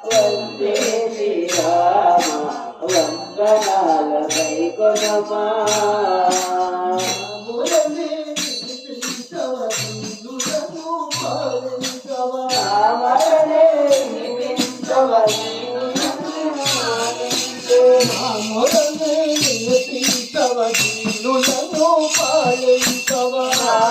వందే శ్రీరామ వందనాల వైకొనమా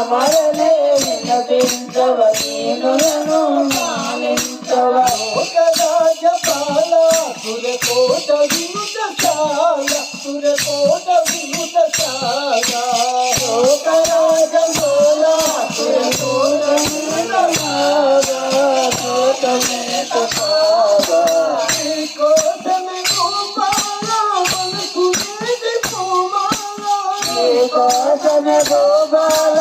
మరలే వినపించవ దీనులను మానించవ ఒక రాజపాల సురకోట వినుతశాల సురకోట వినుతశాల ఒక రాజపాల సురకోట వినుతశాల కోట వినుతశాల కోటమి గోపాల మనకు వేది కోమాల కోటమి గోపాల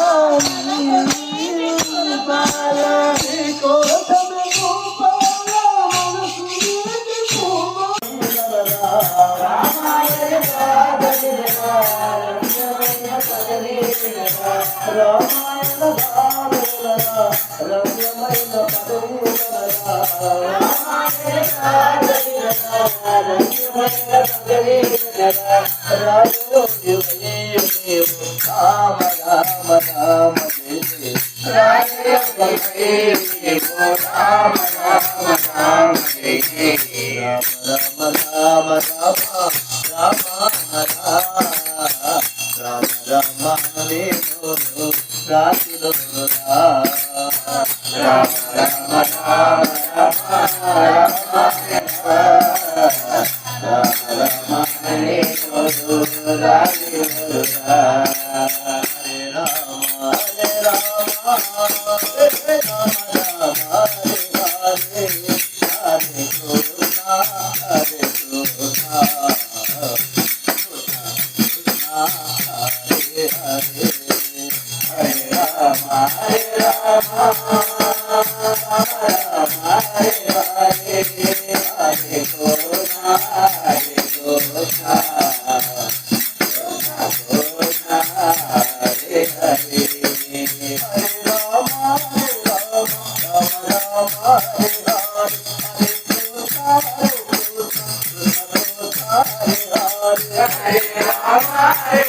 Hare